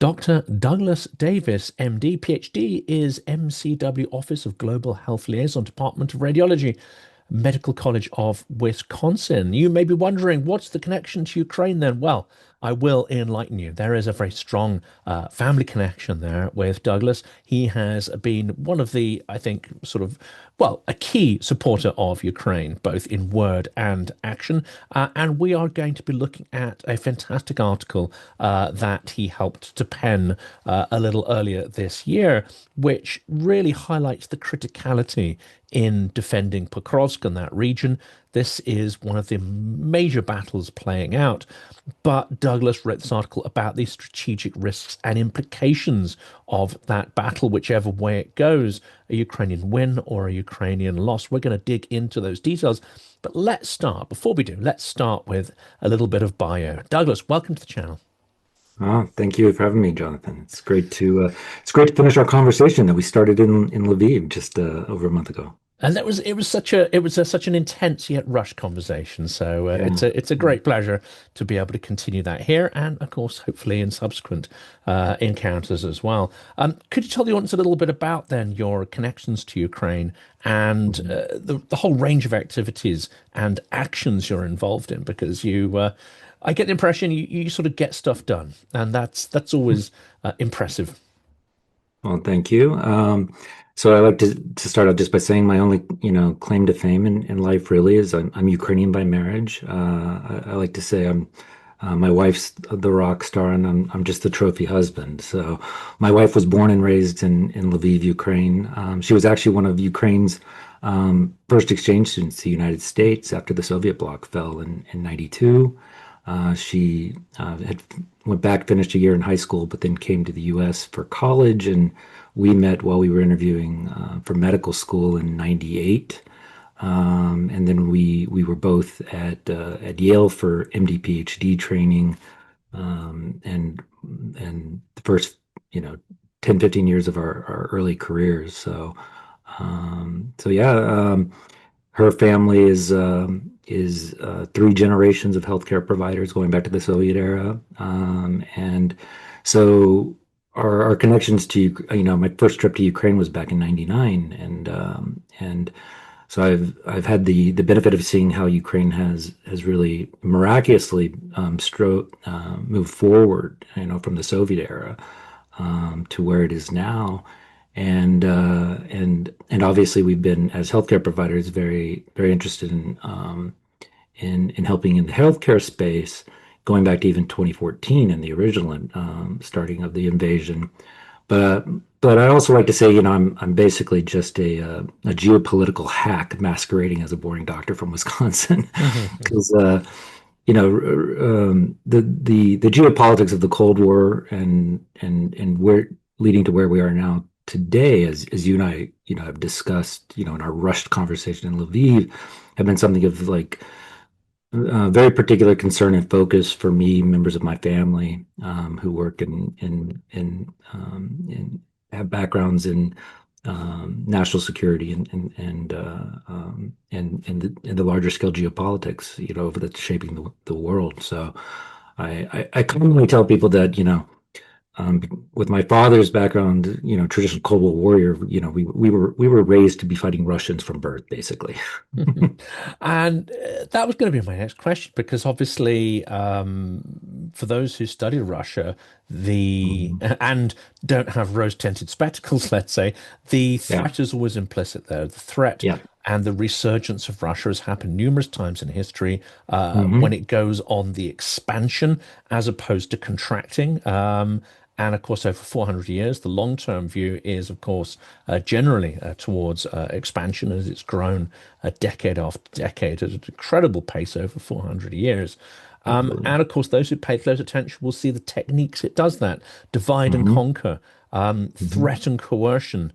Dr. Douglas Davis, MD, PhD, is MCW Office of Global Health Liaison, Department of Radiology, Medical College of Wisconsin. You may be wondering, what's the connection to Ukraine then? Well, I will enlighten you. There is a very strong family connection there with Douglas. He has been one of the, I think, a key supporter of Ukraine, both in word and action. And we are going to be looking at a fantastic article that he helped to pen a little earlier this year, which really highlights the criticality in defending Pokrovsk and that region. This is one of the major battles playing out. But Douglas wrote this article about the strategic risks and implications of that battle, whichever way it goes, a Ukrainian win or a Ukrainian loss. We're going to dig into those details. But before we do, let's start with a little bit of bio. Douglas, welcome to the channel. Oh, thank you for having me, Jonathan. It's great to finish our conversation that we started in Lviv just over a month ago. And such an intense yet rushed conversation. So Yeah. it's a great pleasure to be able to continue that here, and of course, hopefully in subsequent encounters as well. Could you tell the audience a little bit about then your connections to Ukraine and the whole range of activities and actions you're involved in? Because I get the impression you sort of get stuff done, and that's always impressive. Well, thank you. So I like to start out just by saying my only, claim to fame in life really is I'm Ukrainian by marriage. I like to say my wife's the rock star and I'm just the trophy husband. So my wife was born and raised in Lviv, Ukraine. She was actually one of Ukraine's first exchange students to the United States after the Soviet bloc fell in 92. She had went back, finished a year in high school, but then came to the U.S. for college, and we met while we were interviewing for medical school in '98. And then we were both at Yale for MD PhD training, and the first 10, 15 years of our early careers. So yeah. Her family is three generations of healthcare providers going back to the Soviet era, and so our connections to my first trip to Ukraine was back in '99, and so I've had the benefit of seeing how Ukraine has really miraculously moved forward, from the Soviet era to where it is now. And obviously we've been, as healthcare providers, very very interested in helping in the healthcare space, going back to even 2014 and the original starting of the invasion. But but I also like to say, I'm basically just a geopolitical hack masquerading as a boring doctor from Wisconsin, because the geopolitics of the Cold War and where leading to where we are now today, as you and I, have discussed, in our rushed conversation in Lviv, have been something of like very particular concern and focus for me, members of my family who work in have backgrounds in national security and the larger scale geopolitics, that's shaping the world. So I commonly tell people that, with my father's background, traditional Cold War warrior, we were raised to be fighting Russians from birth, basically. And that was going to be my next question, because obviously, for those who study Russia, Mhm. and don't have rose-tinted spectacles, let's say, the Yeah, threat is always implicit there. The threat yeah. and the resurgence of Russia has happened numerous times in history when Hmm. it goes on the expansion as opposed to contracting. And of course, over 400 years, the long-term view is, of course, generally towards expansion, as it's grown decade after decade at an incredible pace over 400 years. Absolutely. And of course, those who pay close attention will see the techniques it does that: divide and Hmm. conquer, Hmm. threat and coercion,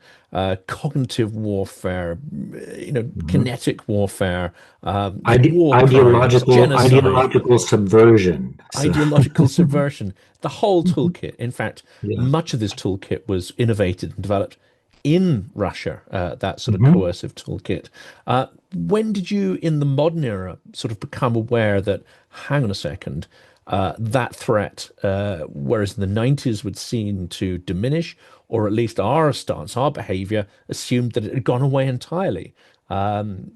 cognitive warfare, Hmm. kinetic warfare, war crimes, Ideological genocide, ideological subversion. So ideological subversion, the whole toolkit. In fact, yeah. much of this toolkit was innovated and developed in Russia, that sort of Hmm. coercive toolkit. When did you, in the modern era, sort of become aware that, hang on a second, that threat, whereas in the 90s would seem to diminish, or at least our stance, our behavior assumed that it had gone away entirely,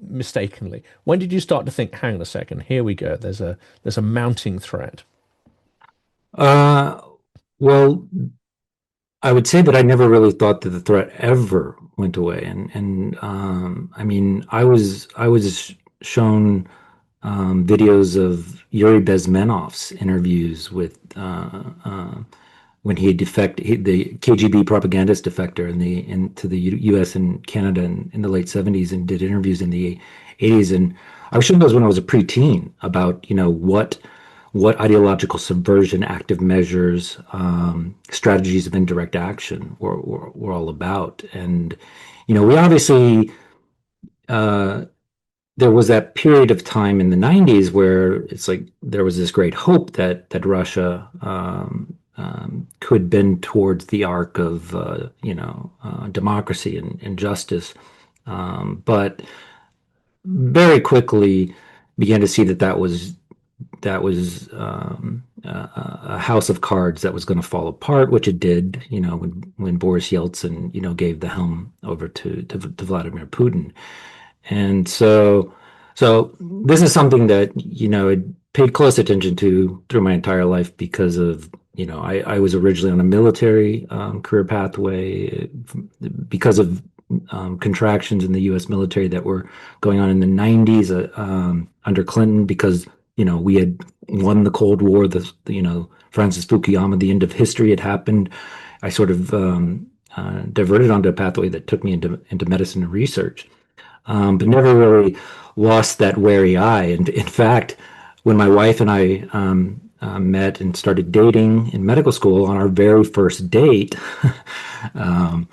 mistakenly. When did you start to think, hang on a second, here we go, there's a mounting threat? Uh, well, I would say that I never really thought that the threat ever went away, and I mean, I was shown videos of Yuri Bezmenov's interviews with when he the KGB propagandist defector into the U.S. and Canada in the late 70s, and did interviews in the 80s. And I was shown those when I was a preteen about, what ideological subversion, active measures, strategies of indirect action were all about. And, we obviously, uh, there was that period of time in the 90s where it's like there was this great hope that Russia could bend towards the arc of democracy and justice, but very quickly began to see that was a house of cards that was going to fall apart, which it did. When Boris Yeltsin gave the helm over to Vladimir Putin. And so this is something that, I paid close attention to through my entire life because of, I was originally on a military career pathway because of contractions in the U.S. military that were going on in the 90s under Clinton, because, we had won the Cold War, Francis Fukuyama, the end of history had happened. I sort of diverted onto a pathway that took me into medicine and research, but never really lost that wary eye. And in fact, when my wife and I met and started dating in medical school, on our very first date, um,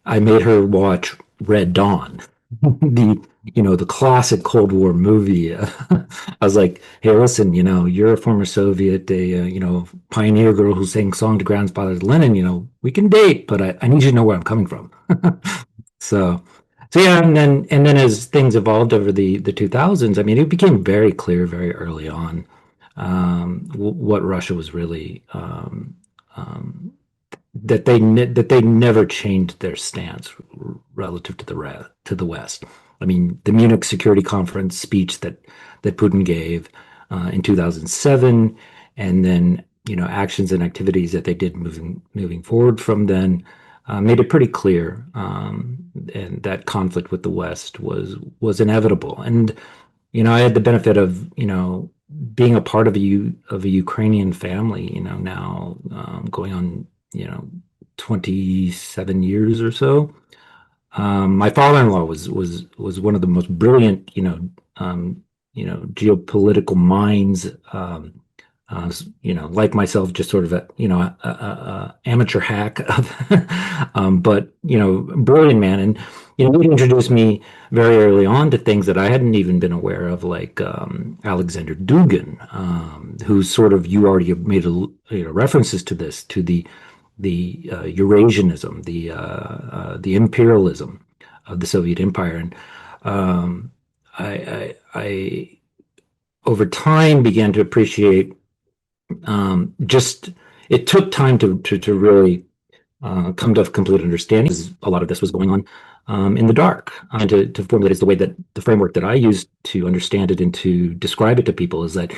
I made her watch Red Dawn, the classic Cold War movie. I was like, "Hey, listen, you're a former Soviet, pioneer girl who sang song to grandfather Lenin. We can date, but I need you to know where I'm coming from." So, so yeah, and then as things evolved over the 2000s, I mean, it became very clear very early on what Russia was really, um, that they never changed their stance relative to the West. I mean, the Munich Security Conference speech that Putin gave in 2007, and then actions and activities that they did moving forward from then, made it pretty clear, and that conflict with the West was inevitable. And I had the benefit of being a part of a Ukrainian family. Now going on 27 years or so. My father-in-law was one of the most brilliant, geopolitical minds. Like myself, just sort of a amateur hack, but brilliant man. And he introduced me very early on to things that I hadn't even been aware of, like Alexander Dugin, who sort of, you already have made references to this, to the Eurasianism, the imperialism of the Soviet Empire. And I over time began to appreciate, just, it took time to really come to a complete understanding. A lot of this was going on in the dark, and to formulate is the way that the framework that I use to understand it and to describe it to people is that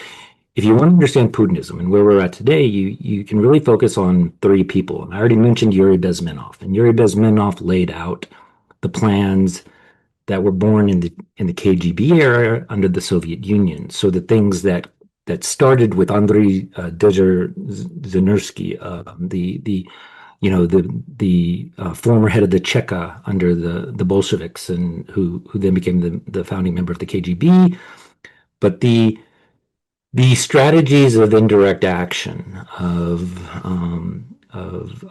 if you want to understand Putinism and where we're at today, you can really focus on three people. And I already mentioned Yuri Bezmenov, and Yuri Bezmenov laid out the plans that were born in the KGB era under the Soviet Union. So the things that started with Andrei Dzержinski, the former head of the Cheka under the Bolsheviks, and who then became the founding member of the KGB. But the strategies of indirect action, of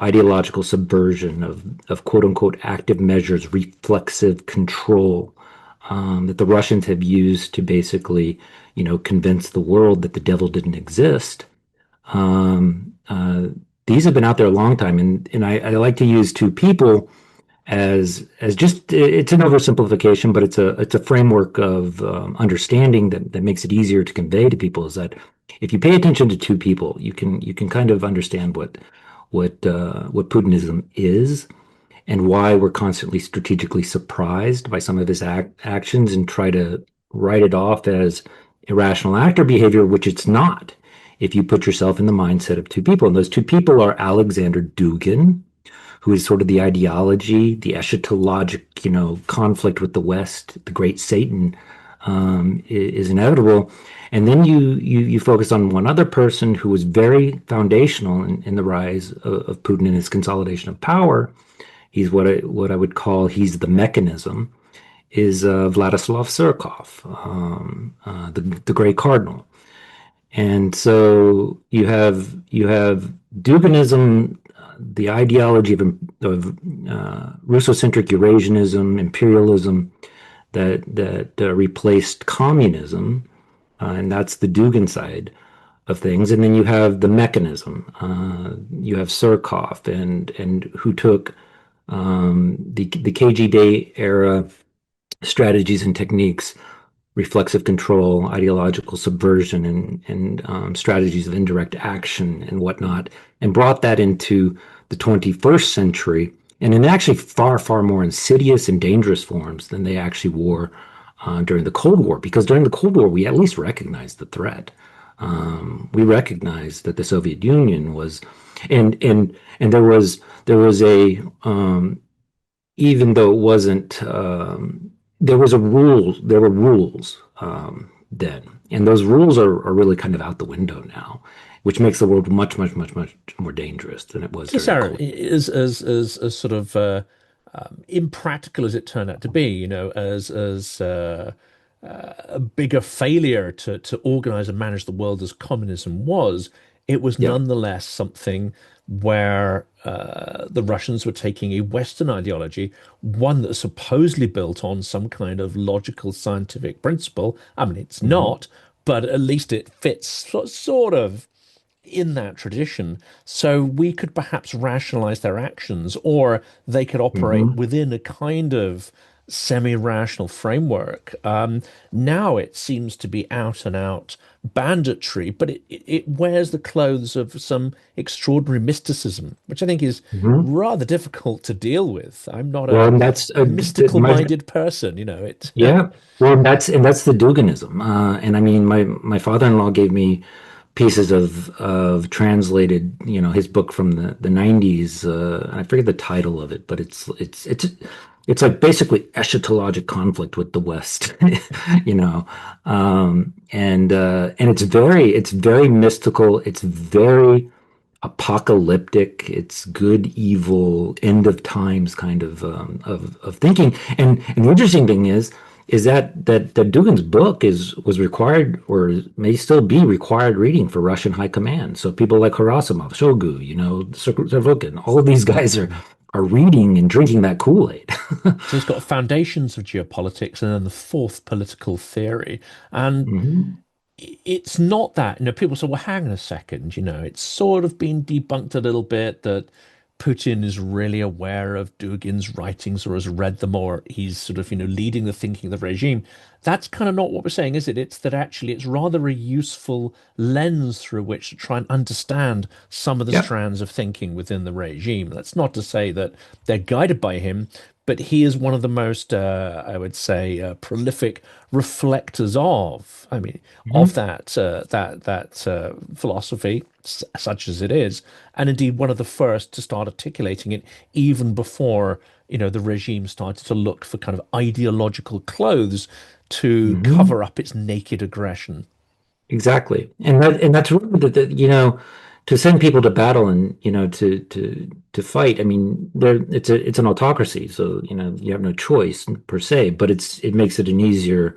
ideological subversion, of quote unquote active measures, reflexive control, that the Russians have used to basically, convince the world that the devil didn't exist. Um, uh, these have been out there a long time, and I like to use two people as just it's an oversimplification, but it's a framework of understanding that makes it easier to convey to people. Is that if you pay attention to two people, you can kind of understand what Putinism is and why we're constantly strategically surprised by some of his actions and try to write it off as irrational actor behavior, which it's not. If you put yourself in the mindset of two people, and those two people are Alexander Dugin, who is sort of the ideology, the eschatologic, conflict with the West, the great Satan, is inevitable. And then you focus on one other person who was very foundational in the rise of Putin and his consolidation of power. He's what I would call he's the mechanism. Is Vladislav Surkov, the Grey Cardinal. And so you have Duginism, the ideology of Russocentric Eurasianism, imperialism that replaced communism, and that's the Dugin side of things. And then you have the mechanism. You have Surkov and who took the KGB era strategies and techniques, reflexive control, ideological subversion, and strategies of indirect action and whatnot, and brought that into the 21st century, and in actually far, far more insidious and dangerous forms than they actually wore during the Cold War. Because during the Cold War, we at least recognized the threat. We recognized that the Soviet Union was, and there was a even though it wasn't there were rules then, and those rules are really kind of out the window now, which makes the world much, much, much, much more dangerous than it was So, during the Sarah, Cold as sort of impractical as it turned out to be, as a bigger failure to organize and manage the world as communism was, it was War. nonetheless something where the Russians were taking a Western ideology, one that's supposedly built on some kind of logical scientific principle. I mean, it's Hmm. not, but at least it fits sort of in that tradition. So we could perhaps rationalize their actions, or they could operate Hmm. within a kind of semi-rational framework. Now it seems to be out and out banditry, but it wears the clothes of some extraordinary mysticism, which I think is Hmm. rather difficult to deal with. I'm not Well, a and that's my mystical-minded person, it. yeah. Well, that's the Duginism, and I mean, my father-in-law gave me pieces of translated, his book from the 90s. I forget the title of it, but it's like basically eschatologic conflict with the West, you know, and it's very mystical. It's very apocalyptic. It's good, evil, end of times kind of thinking. And the interesting thing is that Dugin's book was required or may still be required reading for Russian high command. So people like Gerasimov, Shogu, Zervokin, all of these guys are reading and drinking that Kool-Aid. So it's got foundations of geopolitics and then the fourth political theory. And Hmm. it's not that, people say, well, hang on a second, it's sort of been debunked a little bit that Putin is really aware of Dugin's writings or has read them or he's sort of, leading the thinking of the regime. That's kind of not what we're saying, is it? It's that actually it's rather a useful lens through which to try and understand some of the Yep. strands of thinking within the regime. That's not to say that they're guided by him, but he is one of the most, I would say, prolific reflectors of, I mean, of Hmm. that philosophy, such as it is, and indeed one of the first to start articulating it, even before the regime started to look for kind of ideological clothes to Hmm. cover up its naked aggression. Exactly. And that's really to send people to battle and to fight. I mean, it's an autocracy, so you have no choice per se, but it makes it an easier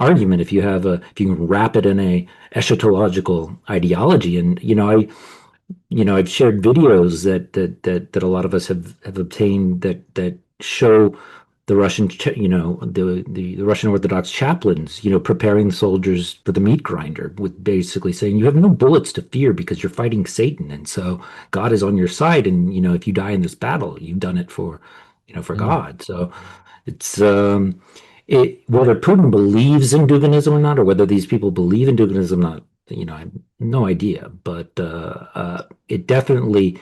argument if you can wrap it in a eschatological ideology. And I've shared videos that a lot of us have obtained that show the the Russian Orthodox chaplains, preparing soldiers for the meat grinder with basically saying you have no bullets to fear because you're fighting Satan, and so God is on your side, and if you die in this battle, you've done it for for Mm. God. So it's whether Putin believes in Duginism or not, or whether these people believe in Duginism or not, I have no idea. But it definitely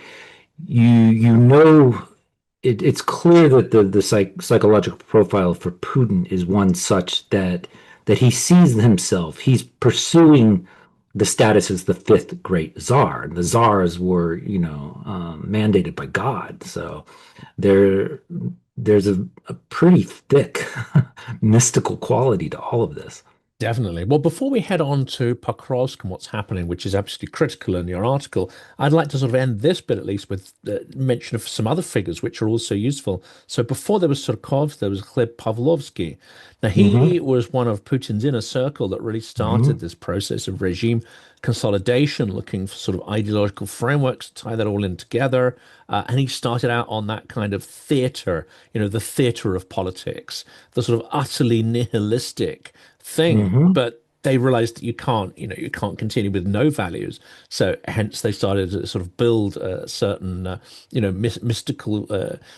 it's clear that the psychological profile for Putin is one such that he sees himself. He's pursuing the status as the fifth great czar, and the czars were, mandated by God. So there, there's a pretty thick mystical quality to all of this. Definitely. Well, before we head on to Pokrovsk and what's happening, which is absolutely critical in your article, I'd like to sort of end this bit at least with mention of some other figures which are also useful. So before there was Surkov, there was Gleb Pavlovsky. Now, Hmm. he was one of Putin's inner circle that really started Hmm. this process of regime consolidation, looking for sort of ideological frameworks to tie that all in together. And he started out on that kind of theater, the theater of politics, the sort of utterly nihilistic thing, Hmm. but they realized that you can't continue with no values. So hence they started to sort of build certain, mystical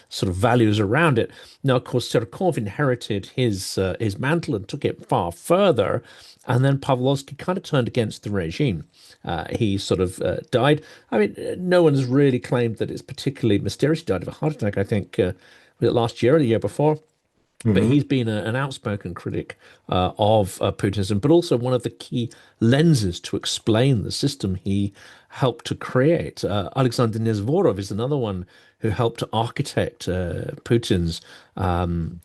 sort of values around it. Now, of course, Sirkov inherited his mantle and took it far further. And then Pavlovsky kind of turned against the regime. He sort of died. I mean, no one's really claimed that it's particularly mysterious. He died of a heart attack, I think, was it last year or the year before? But Hmm. he's been an outspoken critic of Putinism, but also one of the key lenses to explain the system he helped to create. Alexander Nezvorov is another one who helped to architect Putin's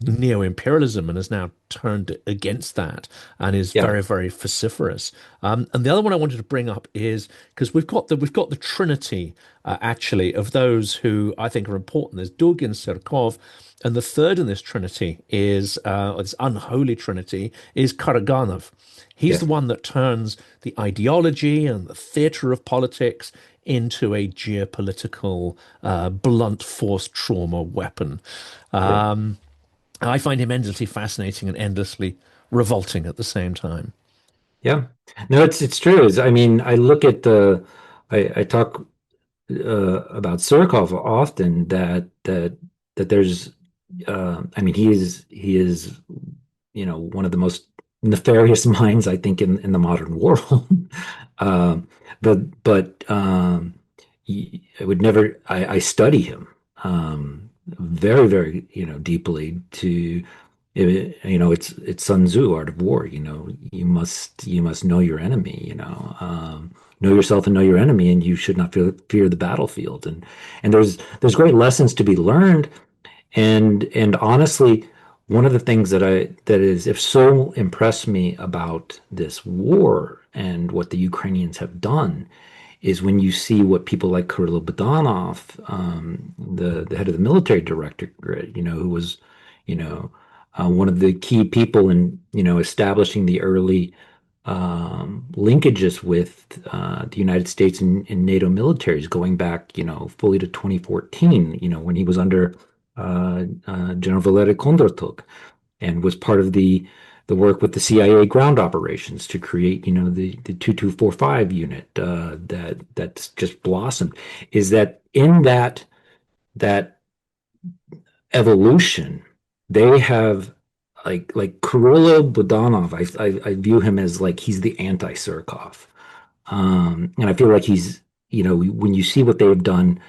neo-imperialism and has now turned against that and is Yeah. very, very vociferous. And the other one I wanted to bring up is because we've got the trinity actually of those who I think are important. There's Dugin, Sirkov, and the third in this trinity is, or this unholy trinity, is Karaganov. He's Yeah. the one that turns the ideology and the theater of politics into a geopolitical, blunt force trauma weapon. Yeah. I find him endlessly fascinating and endlessly revolting at the same time. Yeah. No, it's true. I mean, I look at I talk about Surkov often that there's I mean he is one of the most nefarious minds I think in the modern world. But I would never I study him very very deeply to it's Sun Tzu, Art of War. You must know your enemy. Know yourself and know your enemy, and you should not fear the battlefield. And there's great lessons to be learned. And honestly, one of the things that is if so impressed me about this war and what the Ukrainians have done is when you see what people like Kirill Budanov, the head of the military directorate, who was, you know, one of the key people in, establishing the early linkages with the United States and NATO militaries going back, fully to 2014, when he was under General Valery Kondratov and was part of the work with the CIA ground operations to create, the 2245 unit that's just blossomed. Is that in that evolution, they have like Kirill Budanov. I view him as like he's the anti-Surkov, and I feel like he's when you see what they have done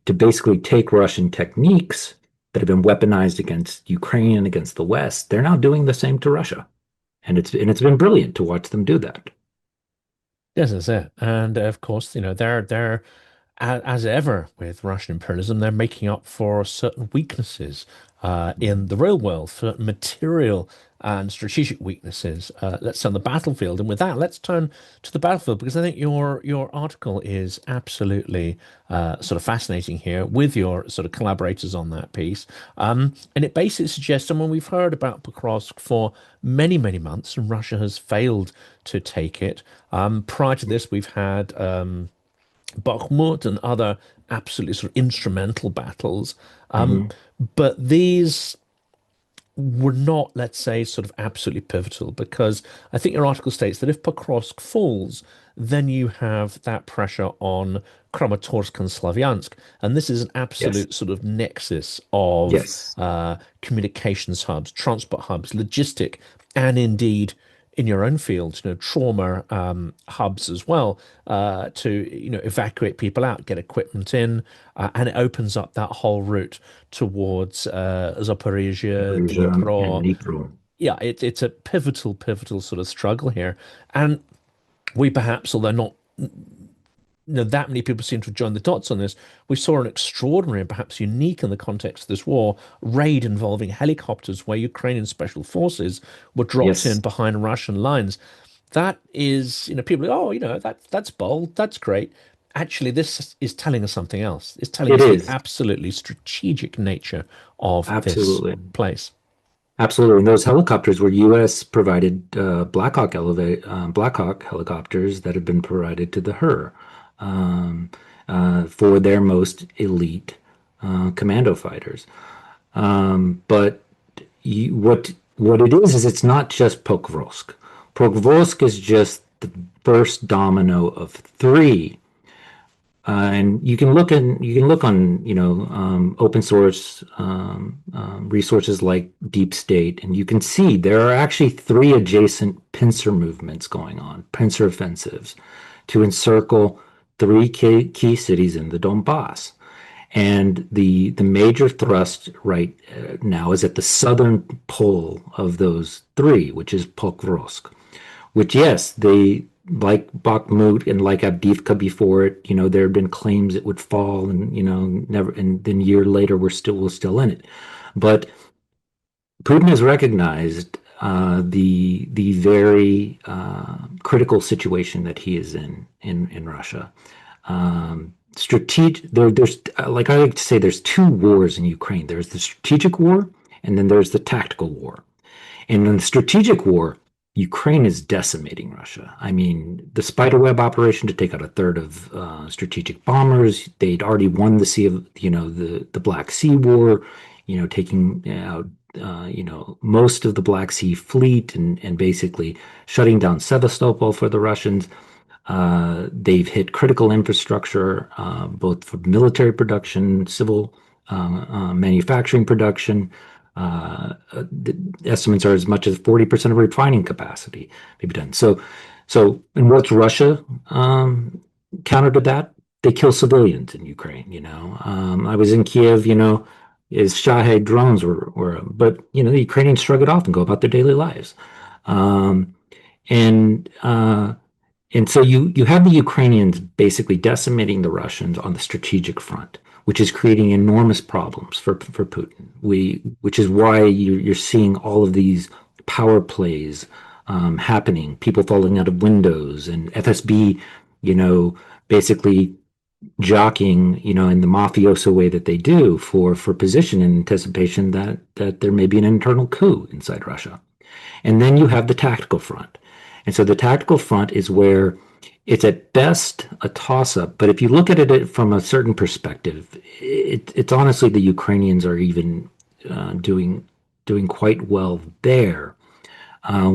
to basically take Russian techniques that have been weaponized against Ukraine, against the West, they're now doing the same to Russia. And it's been brilliant to watch them do that. Yes, that's it. And of course, they're as ever with Russian imperialism, they're making up for certain weaknesses in the real world, for material and strategic weaknesses. Let's say on the battlefield. And with that, let's turn to the battlefield because I think your article is absolutely sort of fascinating here with your sort of collaborators on that piece. And it basically suggests, and when we've heard about Pokrovsk for many, many months, and Russia has failed to take it. Prior to this, we've had Bakhmut and other absolutely sort of instrumental battles. Um, Hmm. but these were not, let's say, sort of absolutely pivotal because I think your article states that if Pokrovsk falls, then you have that pressure on Kramatorsk and Slavyansk. And this is an Yes. absolute sort of nexus of Yes. communications hubs, transport hubs, logistic, and indeed in your own field, trauma hubs as well, to evacuate people out, get equipment in, and it opens up that whole route towards Zaporizhia, Persia and Dnipro. Dnipro. Yeah, it's a pivotal sort of struggle here, and we perhaps, although not that many people seem to have joined the dots on this, we saw an extraordinary and perhaps unique in the context of this war raid involving helicopters where Ukrainian special forces were dropped in Yes, behind Russian lines. That is, people, oh, that's bold, that's great. Actually, this is telling us something else. It's telling it us the is. absolutely strategic nature of this Absolutely. place. Absolutely. And those helicopters were U.S. provided Black Hawk helicopters that have been provided to the HER for their most elite commando fighters. But what it is it's not just Pokrovsk. Pokrovsk is just the first domino of three, and you can look on open source resources like Deep State, and you can see there are actually three adjacent pincer movements going on, pincer offensives, to encircle three key cities in the Donbass. And the major thrust right now is at the southern pole of those three, which is Pokrovsk, which, yes, they, like Bakhmut and like Avdiivka before it, there had been claims it would fall, and never, and then a year later we're still in it. But Putin has recognized the very critical situation that he is in Russia. There's, like I like to say, there's two wars in Ukraine. There's the strategic war, and then there's the tactical war. And in the strategic war, Ukraine is decimating Russia. I mean, the spiderweb operation to take out a third of strategic bombers. They'd already won the Sea of, the Black Sea War, taking out, most of the Black Sea fleet, and basically shutting down Sevastopol for the Russians. They've hit critical infrastructure, both for military production, civil manufacturing production. The estimates are as much as 40% of refining capacity may be done. And what's Russia counter to that? They kill civilians in Ukraine. I was in Kiev. Is Shahed drones but the Ukrainians shrug it off and go about their daily lives. Um, and uh, and so you have the Ukrainians basically decimating the Russians on the strategic front, which is creating enormous problems for Putin. Which is why you're seeing all of these power plays happening, people falling out of windows, and FSB, basically jockeying, in the mafioso way that they do for position in anticipation that there may be an internal coup inside Russia. And then you have the tactical front. And so the tactical front is where it's at best a toss-up, but if you look at it from a certain perspective, it's honestly the Ukrainians are even doing quite well there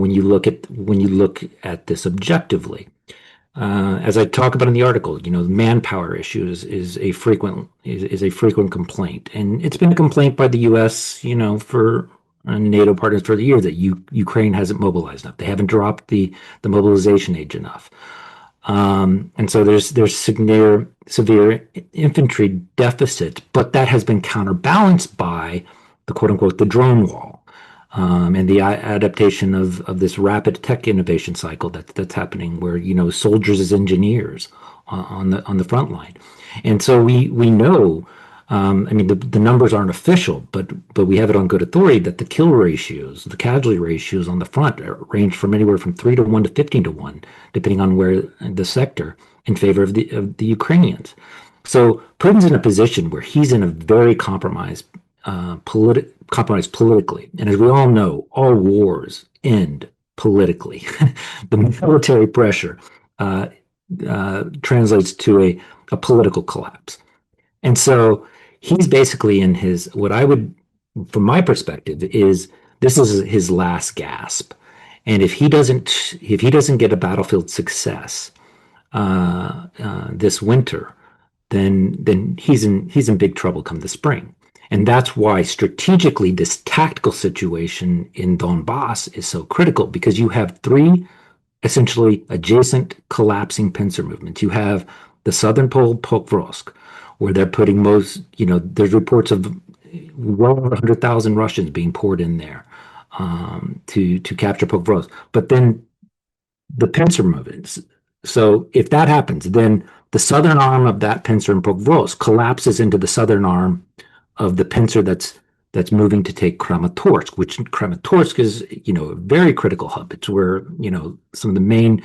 when you look at this objectively. As I talk about in the article, the manpower issues is a frequent complaint, and it's been a complaint by the U.S. For NATO partners for the years that Ukraine hasn't mobilized enough. They haven't dropped the mobilization age enough, and so there's severe infantry deficit, but that has been counterbalanced by the quote unquote the drone wall. And the adaptation of this rapid tech innovation cycle that's happening, where soldiers as engineers on the front line, and so we know. I mean, the numbers aren't official, but we have it on good authority that the kill ratios, the casualty ratios on the front range from anywhere from 3-1 to 15-1, depending on where the sector, in favor of the Ukrainians. So Putin's in a position where he's in a very compromised politically. And as we all know, all wars end politically. The military pressure translates to a political collapse. And so he's basically in his, what I would, from my perspective, is this is his last gasp. And if he doesn't get a battlefield success, this winter, then he's in big trouble come the spring. And that's why strategically this tactical situation in Donbass is so critical, because you have three essentially adjacent collapsing pincer movements. You have the southern pole, Pokrovsk, where they're putting most, there's reports of well over 100,000 Russians being poured in there to capture Pokrovsk. But then the pincer movements. So if that happens, then the southern arm of that pincer in Pokrovsk collapses into the southern arm of the pincer that's moving to take Kramatorsk, which Kramatorsk is, a very critical hub. It's where, some of the main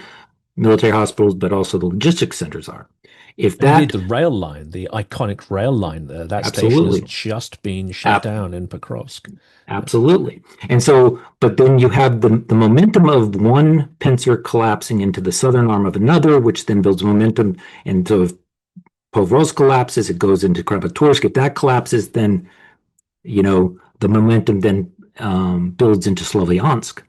military hospitals, but also the logistics centers are. If Indeed, that, the rail line, the iconic rail line there, that station has absolutely, just been shut ab- down in Pokrovsk. Yeah. absolutely. And so, but then you have the momentum of one pincer collapsing into the southern arm of another, which then builds momentum. And so if Pokrovsk collapses, it goes into Kramatorsk. If that collapses, then, the momentum then builds into Sloviansk.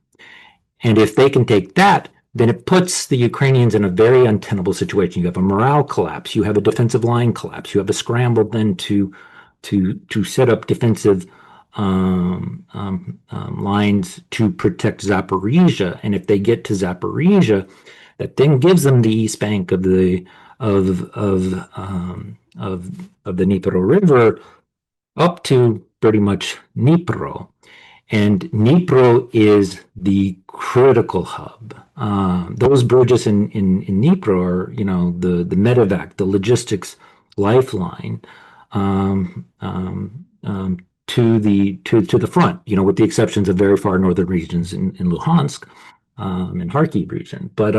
And if they can take that, then it puts the Ukrainians in a very untenable situation. You have a morale collapse, you have a defensive line collapse, you have a scramble then to set up defensive lines to protect Zaporizhia. And if they get to Zaporizhia, that then gives them the east bank of the the Dnipro River up to pretty much Dnipro. And Dnipro is the critical hub. Those bridges in Dnipro are, the medevac, the logistics lifeline to the front. With the exceptions of very far northern regions in Luhansk and Kharkiv region. But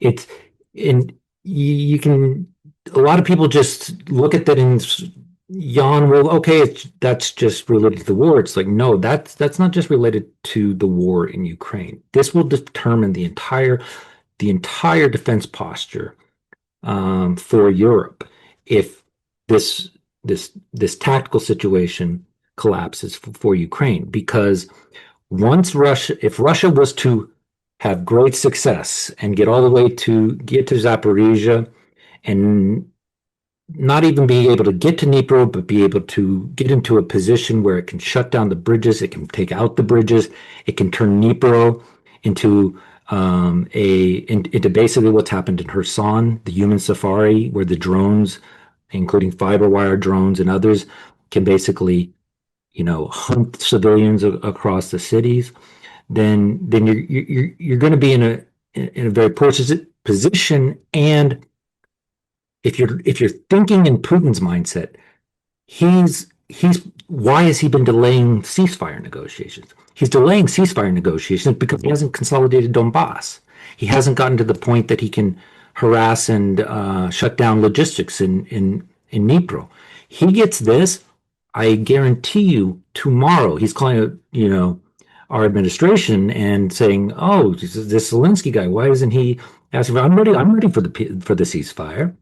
it's in you can. A lot of people just look at that and yawn. Well, okay, that's just related to the war. It's like, no, that's not just related to the war in Ukraine. This will determine the entire defense posture for Europe if this this tactical situation collapses for Ukraine. Because if Russia was to have great success and get all the way to Zaporizhia and not even be able to get to Dnipro, but be able to get into a position where it can shut down the bridges, it can take out the bridges, it can turn Dnipro into into basically what's happened in Kherson, the human safari, where the drones, including fiber wire drones and others, can basically, hunt civilians across the cities. Then you're going to be in a very poor position. And if you're thinking in Putin's mindset, he's why has he been delaying ceasefire negotiations? He's delaying ceasefire negotiations because he hasn't consolidated Donbass. He hasn't gotten to the point that he can harass and shut down logistics in Dnipro. He gets this, I guarantee you, tomorrow he's calling it, our administration and saying, "Oh, this Zelensky guy, why isn't he asking for? I'm ready for the ceasefire."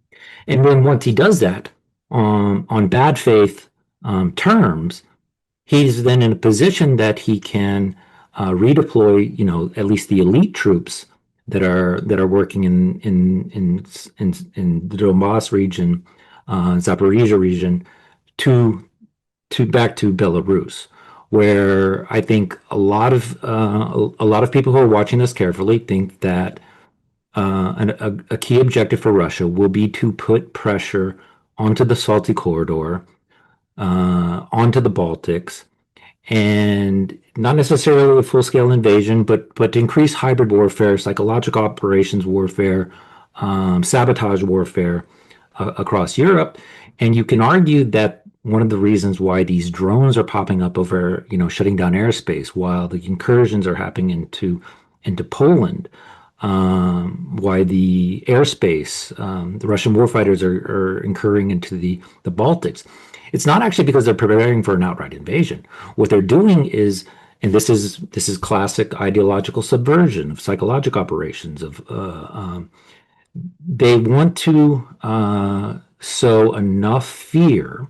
And then once he does that on bad faith terms, he's then in a position that he can redeploy, at least the elite troops that are working in the Donbass region, Zaporizhia region, to back to Belarus, where I think a lot of people who are watching this carefully think that a key objective for Russia will be to put pressure onto the Salty Corridor, onto the Baltics, and not necessarily a full-scale invasion, but increase hybrid warfare, psychological operations warfare, sabotage warfare across Europe. And you can argue that one of the reasons why these drones are popping up over, shutting down airspace while the incursions are happening into Poland, why the airspace, the Russian warfighters are incurring into the Baltics. It's not actually because they're preparing for an outright invasion. What they're doing is, and this is classic ideological subversion of psychological operations. They want to sow enough fear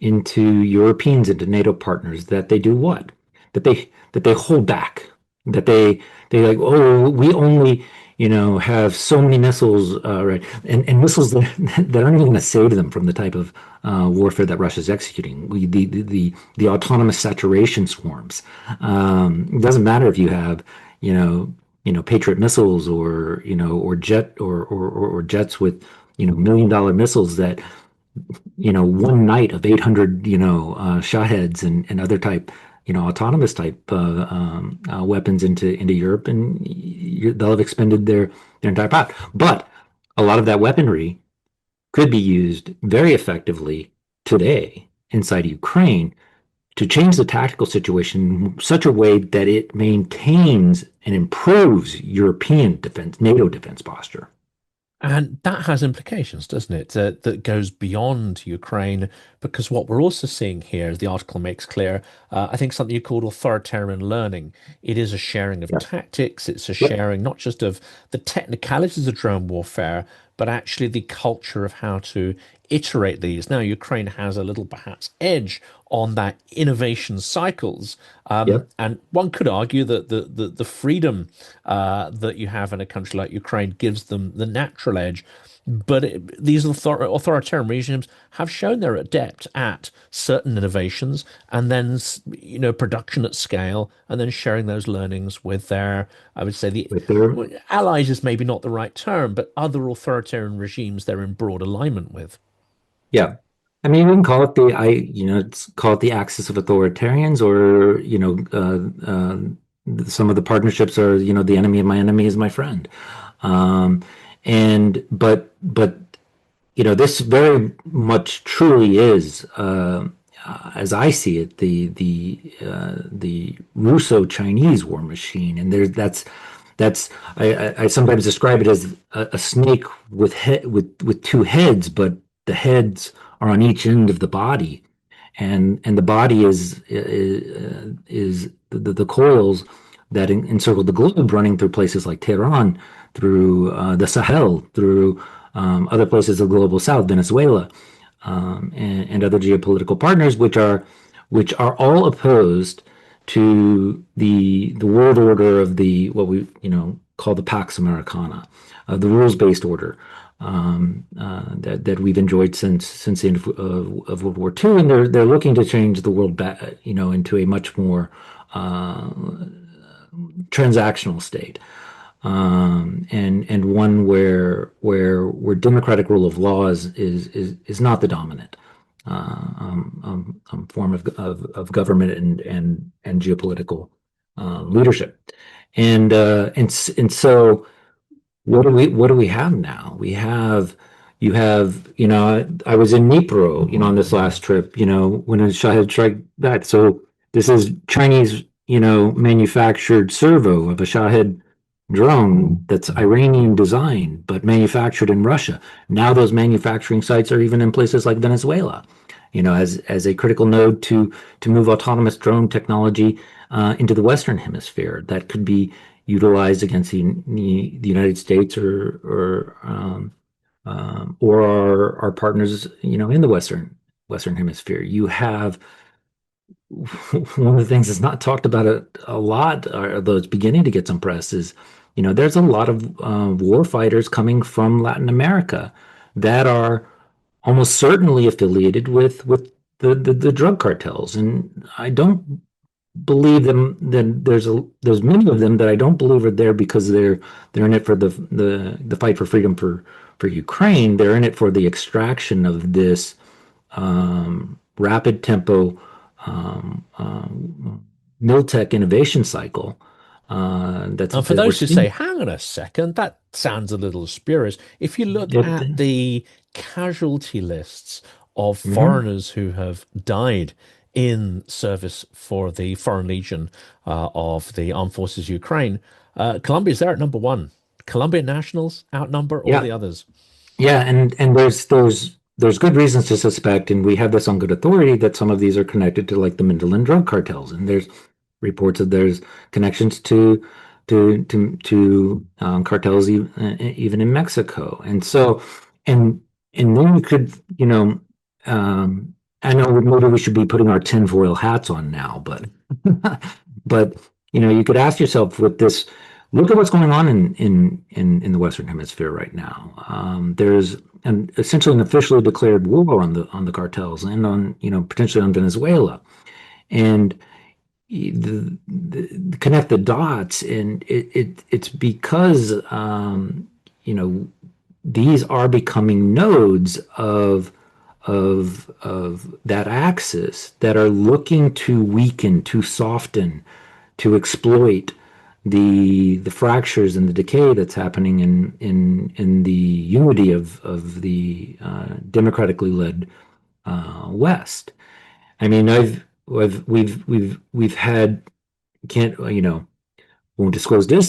into Europeans, into NATO partners, that they do what? That they hold back. That they like, oh, we only have so many missiles, right, and missiles that aren't even going to save them from the type of warfare that Russia's executing. The autonomous saturation swarms. It doesn't matter if you have, Patriot missiles or or jets with, $1 million missiles that, one night of 800, Shaheds and other type, autonomous type weapons into Europe, and they'll have expended their entire power. But a lot of that weaponry could be used very effectively today inside Ukraine to change the tactical situation in such a way that it maintains and improves European defense, NATO defense posture. And that has implications, doesn't it? That goes beyond Ukraine, because what we're also seeing here, as the article makes clear, I think something you called authoritarian learning. It is a sharing of Yeah. tactics. It's a Yep. sharing not just of the technicalities of drone warfare, but actually the culture of how to iterate these. Now, Ukraine has a little perhaps edge on that innovation cycles. Yep. And one could argue that the freedom that you have in a country like Ukraine gives them the natural edge. But these authoritarian regimes have shown they're adept at certain innovations and then, production at scale and then sharing those learnings with their, I would say, the With their well, allies is maybe not the right term, but other authoritarian regimes they're in broad alignment with. Yeah. I mean, we can call it call it the axis of authoritarians, or, some of the partnerships are, the enemy of my enemy is my friend. Um, but, this very much truly is, as I see it, the Russo-Chinese war machine. And I sometimes describe it as a snake with two heads, but the heads are on each end of the body, and the body is the coils that encircle the globe, running through places like Tehran, through the Sahel, through other places of the global south, Venezuela, and other geopolitical partners, which are all opposed to the world order of the what we call the Pax Americana, the rules-based order, that we've enjoyed since the end of World War II, and they're looking to change the world back, into a much more transactional state, and one where democratic rule of law is not the dominant form of government and geopolitical leadership, and so what do we have now? You have, I was in Dnipro, on this last trip, when a Shahed strike back. So this is Chinese, manufactured servo of a Shahed drone that's Iranian designed, but manufactured in Russia. Now those manufacturing sites are even in places like Venezuela, as a critical node to move autonomous drone technology into the Western Hemisphere that could be utilized against the United States or our partners, in the Western Hemisphere. You have one of the things that's not talked about a lot, although it's beginning to get some press, is there's a lot of war fighters coming from Latin America that are almost certainly affiliated with the drug cartels, and I don't believe them. Then there's many of them that I don't believe are there because they're in it for the fight for freedom for Ukraine. They're in it for the extraction of this rapid tempo Miltech innovation cycle And for that we're those who say, seeing. hang on a second, that sounds a little spurious. If you look It, at the casualty lists of mhm. foreigners who have died in service for the Foreign Legion of the Armed Forces Ukraine, Colombia's there at number one. Colombian nationals outnumber all the Yeah, others. yeah, and there's good reasons to suspect, and we have this on good authority, that some of these are connected to like the Medellin drug cartels, and there's reports that there's connections to cartels even in Mexico, and so and then you could, I know maybe we should be putting our tinfoil hats on now, but but you could ask yourself, with look at what's going on in the Western Hemisphere right now. There's essentially an officially declared war on the cartels and on potentially on Venezuela, and connect the dots, and it's because you know these are becoming nodes of that axis that are looking to weaken, to soften, to exploit the fractures and the decay that's happening in the unity of the democratically led West. I mean, we've had can't won't disclose the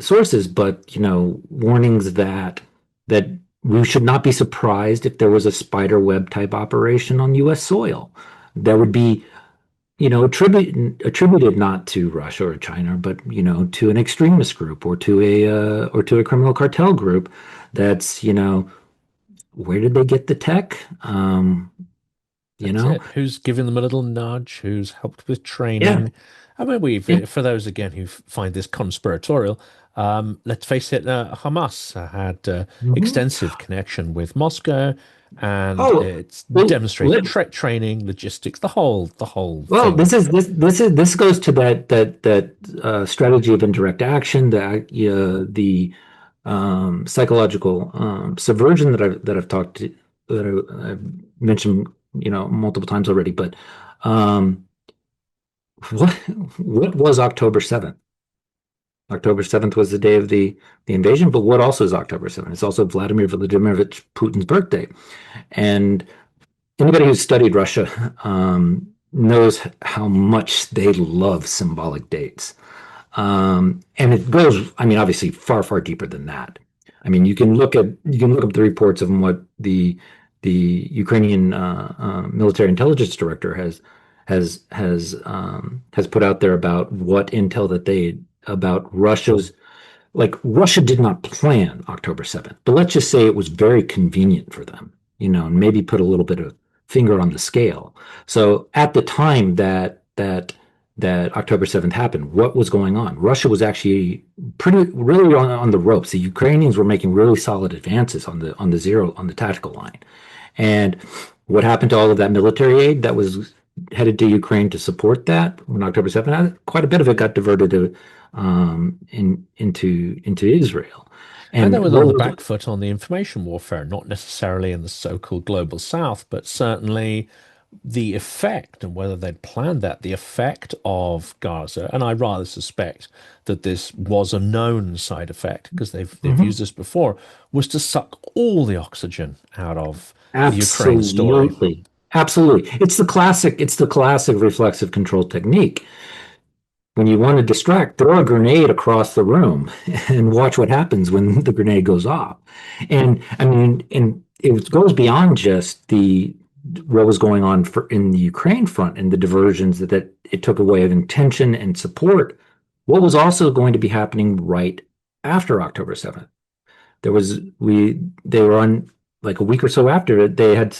sources, but warnings that we should not be surprised if there was a spider web type operation on U.S. soil that would be attributed not to Russia or China, but to an extremist group or to a criminal cartel group. That's where did they get the tech? You That's know, it. Who's given them a little nudge? Who's helped with yeah, training? I mean, yeah. for those again who find this conspiratorial, let's face it, Hamas had Mhm. extensive connection with Moscow, and Oh, it's well, demonstrated training, logistics, the whole well, thing. this goes to that strategy of indirect action, the psychological subversion that I've talked to, I've mentioned multiple times already. But um, what what was October 7th? October 7th was the day of the invasion, but what also is October 7th? It's also Vladimir Vladimirovich Putin's birthday. And anybody who's studied Russia knows how much they love symbolic dates. And it goes, I mean, obviously far, far deeper than that. I mean, you can look up the reports of what the Ukrainian military intelligence director has put out there about what intel that they about Russia's like Russia did not plan October 7th, but let's just say it was very convenient for them, and maybe put a little bit of finger on the scale. So at the time that October 7th happened, what was going on? Russia was actually pretty really on the ropes. The Ukrainians were making really solid advances on the tactical line. And what happened to all of that military aid that was headed to Ukraine to support that when October 7th? Quite a bit of it got diverted into Israel. And they And were what on the was back foot on the information warfare, not necessarily in the so-called global south, but certainly the effect and whether they'd planned that, the effect of Gaza, and I rather suspect that this was a known side effect because they've Mhm. used this before, was to suck all the oxygen out of the Ukraine story. Absolutely. Absolutely. It's the classic reflexive control technique. When you want to distract, throw a grenade across the room and watch what happens when the grenade goes off. And I mean, and it goes beyond just the what was going on in the Ukraine front and the diversions that it took away of intention and support. What was also going to be happening right after October 7th? There was we they were on like a week or so after it, they had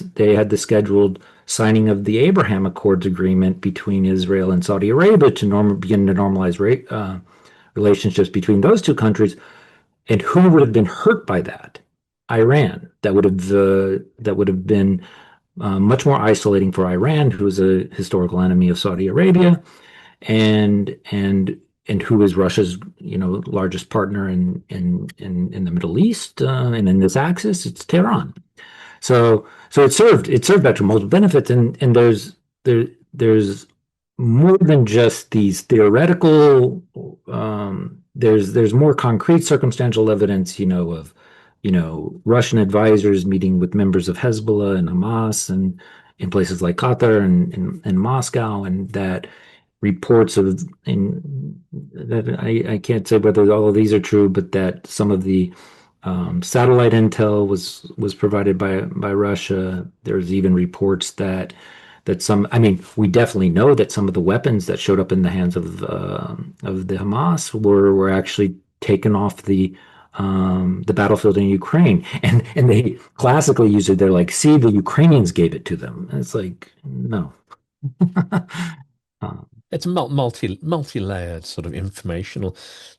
the scheduled signing of the Abraham Accords agreement between Israel and Saudi Arabia to begin to normalize relationships between those two countries. And who would have been hurt by that? Iran. That would have been much more isolating for Iran, who is a historical enemy of Saudi Arabia, and and and who is Russia's largest partner in the Middle East and in this axis. It's Tehran. So it served actual multiple benefits, and there's more than just these theoretical. There's more concrete circumstantial evidence, of Russian advisors meeting with members of Hezbollah and Hamas and in places like Qatar and Moscow, and that reports of that I can't say whether all of these are true, but that some of the satellite intel was provided by Russia. There's even reports that some, I mean, we definitely know that some of the weapons that showed up in the hands of the Hamas were actually taken off the battlefield in Ukraine, and they classically use it. They're like, see, the Ukrainians gave it to them. And it's like, no. Uh, It's a multi-layered sort of informational,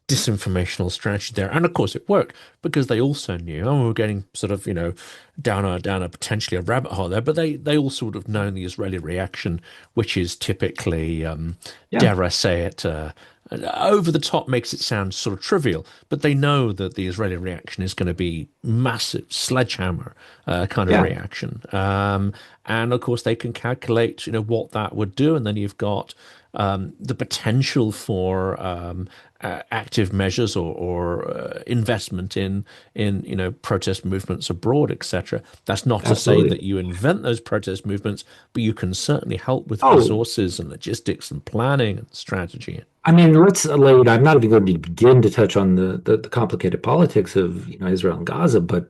disinformational strategy there. And of course it worked because they also knew, oh, we're getting sort of, down a potentially a rabbit hole there, but they all sort of know the Israeli reaction, which is typically, Yeah, dare I say it, over the top makes it sound sort of trivial, but they know that the Israeli reaction is going to be massive, sledgehammer kind of yeah, reaction. And of course, they can calculate, what that would do, and then you've got the potential for active measures or investment in protest movements abroad, etc. That's not to say absolutely. that you invent those protest movements, but you can certainly help with Oh, resources and logistics and planning and strategy. I mean, let's like I'm not even going to begin to touch on the complicated politics of Israel and Gaza, but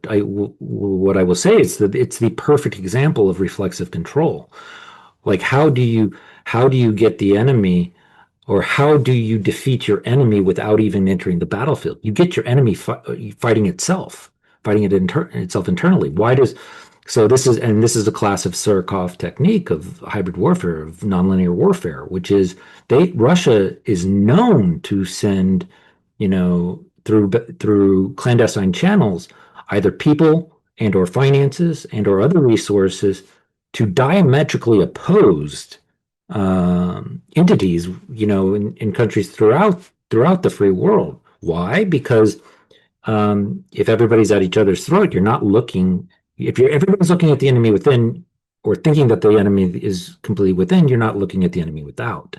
what I will say is that it's the perfect example of reflexive control. Like, how do you get the enemy, or how do you defeat your enemy without even entering the battlefield? You get your enemy fighting itself, fighting itself internally. Why does so this is a class of Surikov technique of hybrid warfare, of nonlinear warfare, which is Russia is known to send, through clandestine channels, either people and or finances and or other resources to diametrically opposed entities, in countries throughout the free world. Why? Because if everybody's at each other's throat, you're not looking. If you're everyone's looking at the enemy within, or thinking that the enemy is completely within, you're not looking at the enemy without,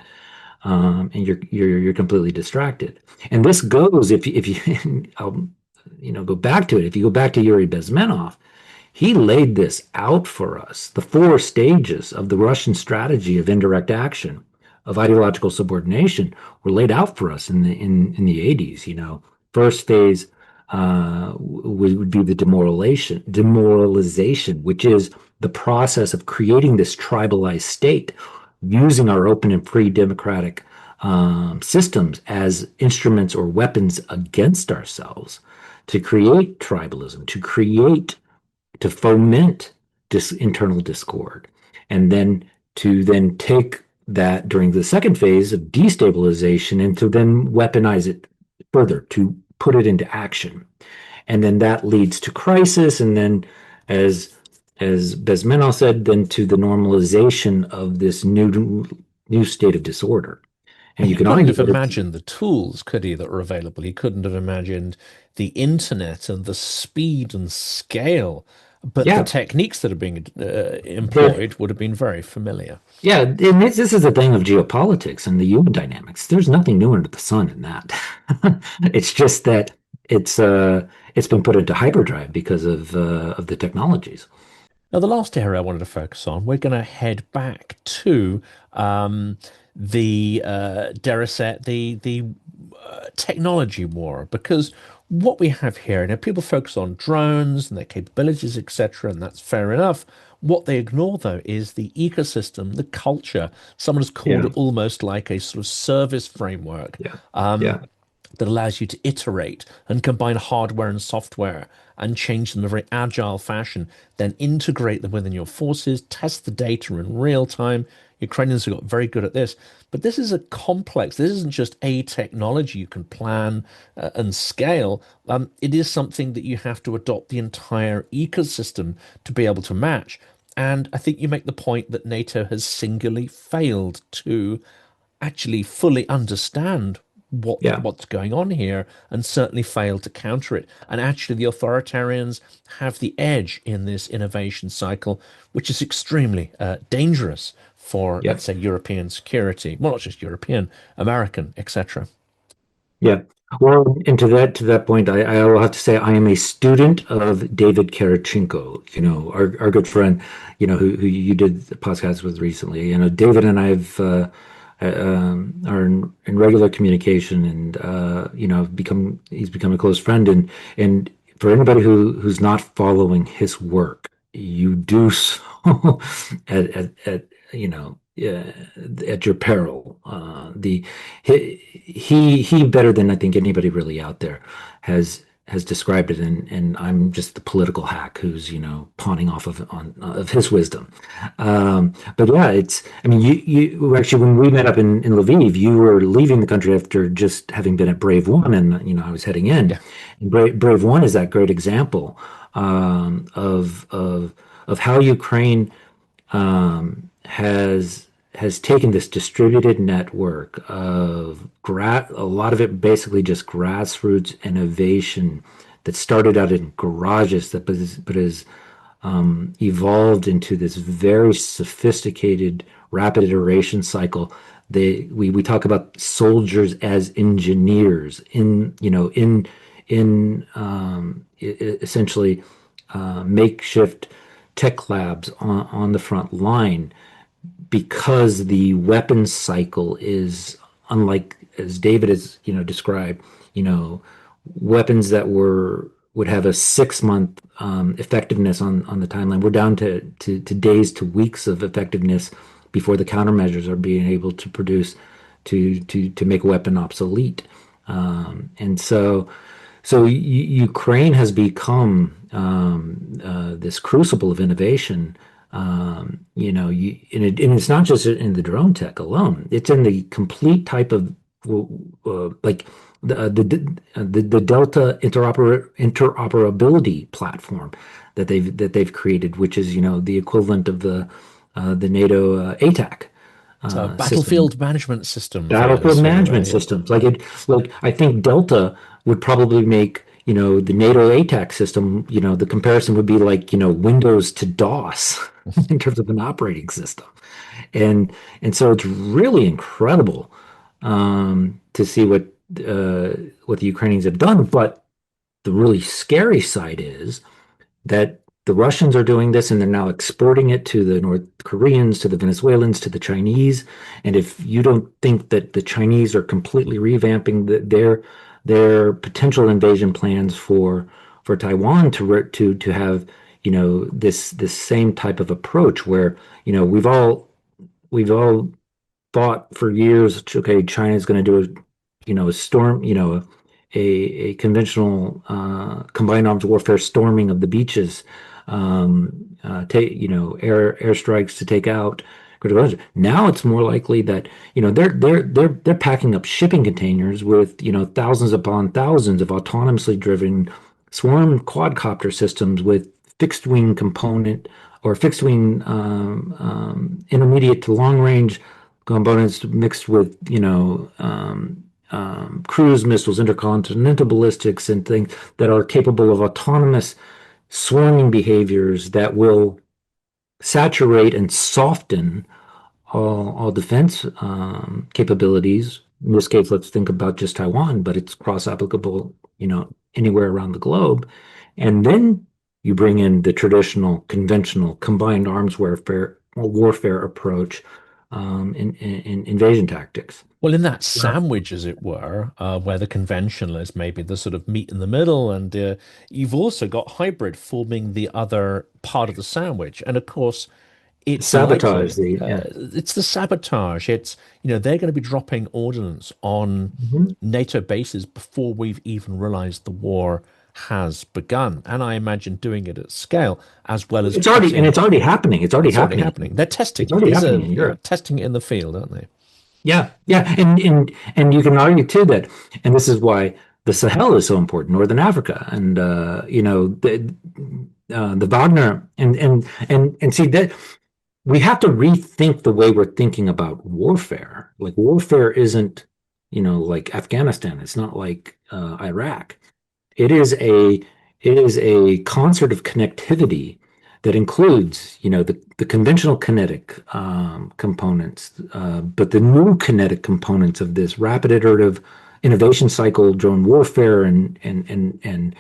and you're completely distracted. And this goes if you I'll go back to it. If you go back to Yuri Bezmenov, he laid this out for us. The four stages of the Russian strategy of indirect action, of ideological subordination, were laid out for us in the 80s. First phase would be the demoralization, which is the process of creating this tribalized state using our open and free democratic systems as instruments or weapons against ourselves to create tribalism, to foment this internal discord, and then to then take that during the second phase of destabilization and to then weaponize it further, to put it into action. And then that leads to crisis, and then as Bezmenov said, then to the normalization of this new state of disorder. And you He can couldn't argue have that it's imagined the tools, could he, that were available? He couldn't have imagined the internet and the speed and scale, but the yeah, techniques that are being there employed would have been very familiar. yeah, and this is a thing of geopolitics and the human dynamics. There's nothing new under the sun in that. It's just that it's been put into hyperdrive because of the technologies. Now, the last area I wanted to focus on, we're going to head back to the dare I say it, the technology war, because what we have here, now people focus on drones and their capabilities, etc., and that's fair enough. What they ignore, though, is the ecosystem, the culture. Someone has called Yeah, it almost like a sort of service framework yeah, yeah, that allows you to iterate and combine hardware and software and change them in a very agile fashion, then integrate them within your forces, test the data in real time. Ukrainians have got very good at this, but this is a complex. This isn't just a technology you can plan and scale. It is something that you have to adopt the entire ecosystem to be able to match. And I think you make the point that NATO has singularly failed to actually fully understand yeah, what's going on here and certainly failed to counter it. And actually, the authoritarians have the edge in this innovation cycle, which is extremely dangerous for, yeah, let's say, European security. Well, not just European, American, etc. yeah. Well, and to that point, I will have to say I am a student of David Karachenko, our good friend, who you did the podcast with recently. David and are in regular communication, and he's become a close friend. And for anybody who's not following his work, you do so at yeah, at your peril. He better than I think anybody really out there has has described it, and I'm just the political hack who's pawning off of his wisdom. But yeah, it's I mean you actually when we met up in Lviv, you were leaving the country after just having been at Brave One, and I was heading in. Yeah. And Brave One is that great example of how Ukraine has taken this distributed network of a lot of it basically just grassroots innovation that started out in garages but is evolved into this very sophisticated rapid iteration cycle. We talk about soldiers as engineers essentially makeshift tech labs on the front line because the weapons cycle is unlike as David has described, weapons that would have a 6 month effectiveness on the timeline. We're down to days to weeks of effectiveness before the countermeasures are being able to produce to make a weapon obsolete. And so Ukraine has become this crucible of innovation. And it's not just in the drone tech alone. It's in the complete type of like the Delta interoperability platform that they've created, which is the equivalent of the NATO ATAC So system. battlefield management system for the Battlefield hemisphere, management right? Yeah. systems. Like I think Delta would probably make, the NATO ATAC system, the comparison would be like, Windows to DOS in terms of an operating system. And so it's really incredible to see what the Ukrainians have done. But the really scary side is that the Russians are doing this and they're now exporting it to the North Koreans, to the Venezuelans, to the Chinese. And if you don't think that the Chinese are completely revamping their potential invasion plans for Taiwan to have this same type of approach where we've all thought for years, okay, China's going to do a storm, a conventional combined arms warfare storming of the beaches, take airstrikes to take out critical energy. Now it's more likely that they're packing up shipping containers with thousands upon thousands of autonomously driven swarm quadcopter systems with fixed wing component or fixed wing intermediate to long range components mixed with cruise missiles, intercontinental ballistics, and things that are capable of autonomous swarming behaviors that will saturate and soften all defense capabilities. In this case, let's think about just Taiwan, but it's cross-applicable, anywhere around the globe. And then you bring in the traditional, conventional, combined arms warfare approach in invasion tactics. Well, in that Well, sandwich, as it were, where the conventional is maybe the sort of meat in the middle, and you've also got hybrid forming the other part of the sandwich. And of course, it's sabotage likely, the yeah. it's the sabotage. It's, they're going to be dropping ordnance on Mhm. NATO bases before we've even realized the war has begun. And I imagine doing it at scale as well as putting, It's already happening. It's already it's already happening. happening. They're It's testing it. already These happening are, in Europe. testing it in the field, aren't they? Yeah, yeah, and you can argue too that, and this is why the Sahel is so important, Northern Africa, and the Wagner, and see that we have to rethink the way we're thinking about warfare. Like warfare isn't, like Afghanistan. It's not like Iraq. It is a it is a concert of connectivity that includes, the conventional kinetic components, but the new kinetic components of this rapid iterative innovation cycle, drone warfare, and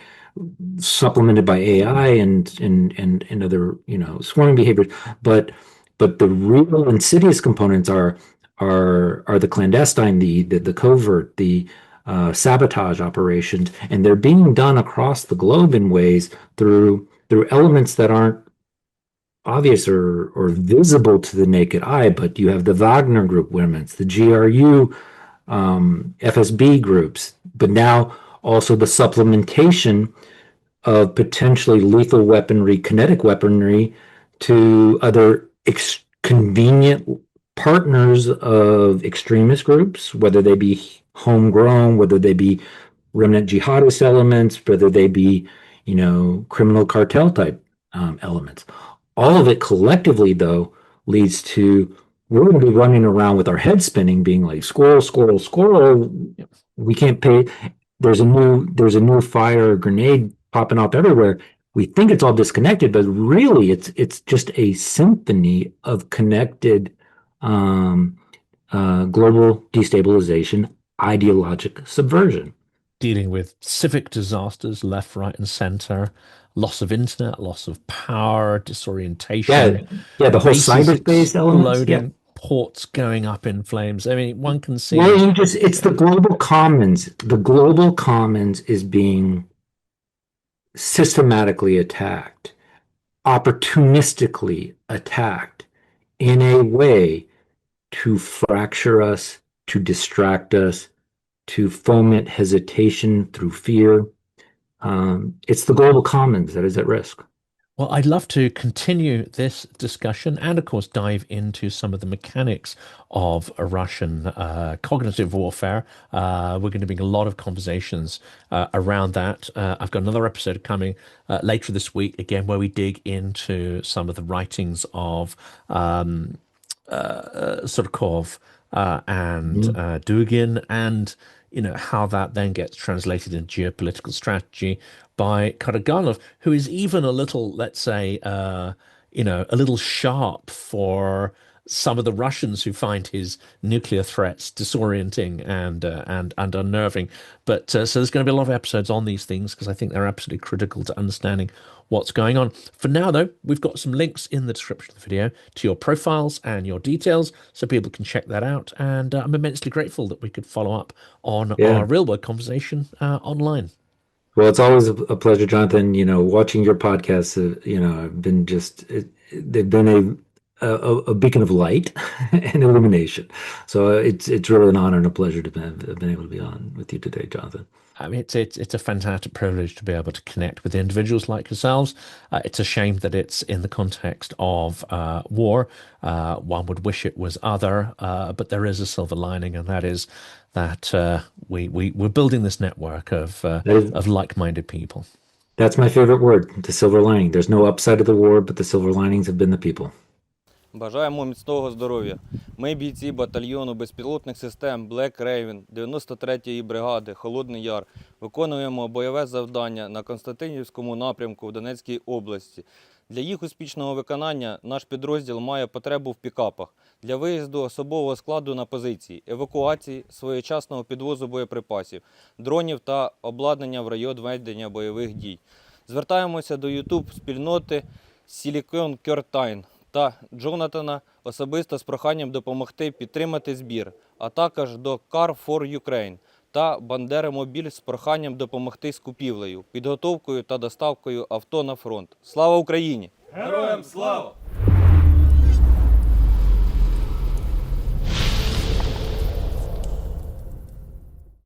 supplemented by AI and other, swarming behaviors. But the real insidious components are the clandestine, the covert, the sabotage operations, and they're being done across the globe in ways through elements that aren't obvious or visible to the naked eye. But you have the Wagner Group women's, the GRU, FSB groups, but now also the supplementation of potentially lethal weaponry, kinetic weaponry, to other convenient partners of extremist groups, whether they be homegrown, whether they be remnant jihadist elements, whether they be, criminal cartel type elements. All of it collectively, though, leads to we're going to be running around with our head spinning, being like squirrel, squirrel, squirrel. Yep. We can't pay. There's a new fire or grenade popping up everywhere. We think it's all disconnected, but really it's just a symphony of connected global destabilization, ideological subversion. Dealing with civic disasters, left, right, and center, loss of internet, loss of power, Yeah, disorientation, yeah, the whole bases cyberspace elements. Yeah. exploding, ports going up in flames. I mean, one can Well, see. it's the global commons. The global commons is being systematically attacked, opportunistically attacked in a way to fracture us, to distract us, to foment hesitation through fear. It's the global commons that is at risk. Well, I'd love to continue this discussion and, of course, dive into some of the mechanics of a Russian cognitive warfare. We're going to bring a lot of conversations around that. I've got another episode coming later this week, again, where we dig into some of the writings of Surkov and Mhm. Dugin, and how that then gets translated into geopolitical strategy by Karaganov, who is even a little, let's say, a little sharp for some of the Russians who find his nuclear threats disorienting and unnerving. But so there's going to be a lot of episodes on these things because I think they're absolutely critical to understanding what's going on. For now, though, we've got some links in the description of the video to your profiles and your details so people can check that out. And I'm immensely grateful that we could follow up on Yeah. our real world conversation online. Well, it's always a pleasure, Jonathan. Watching your podcasts, have been they've been a beacon of light and illumination. So it's really an honor and a pleasure to have been able to be on with you today, Jonathan. I mean, it's a fantastic privilege to be able to connect with individuals like yourselves. It's a shame that it's in the context of war. One would wish it was other, but there is a silver lining, and that is that we're building this network That is of like-minded people. that's my favorite word, the silver lining. There's no upside of the war, but the silver linings have been the people. Бажаємо міцного здоров'я. Ми бійці батальйону безпілотних систем Black Raven 93-ї бригади Холодний Яр виконуємо бойове завдання на Константинівському напрямку в Донецькій області. Для їх успішного виконання наш підрозділ має потребу в пікапах для виїзду особового складу на позиції, евакуації, своєчасного підвозу боєприпасів, дронів та обладнання в район ведення бойових дій. Звертаємося до YouTube-спільноти Silicon Curtain та Джонатана особисто з проханням допомогти підтримати збір, а також до Car for Ukraine та Бандера Мобіль з проханням допомогти з купівлею, підготовкою та доставкою авто на фронт. Слава Україні! Героям слава!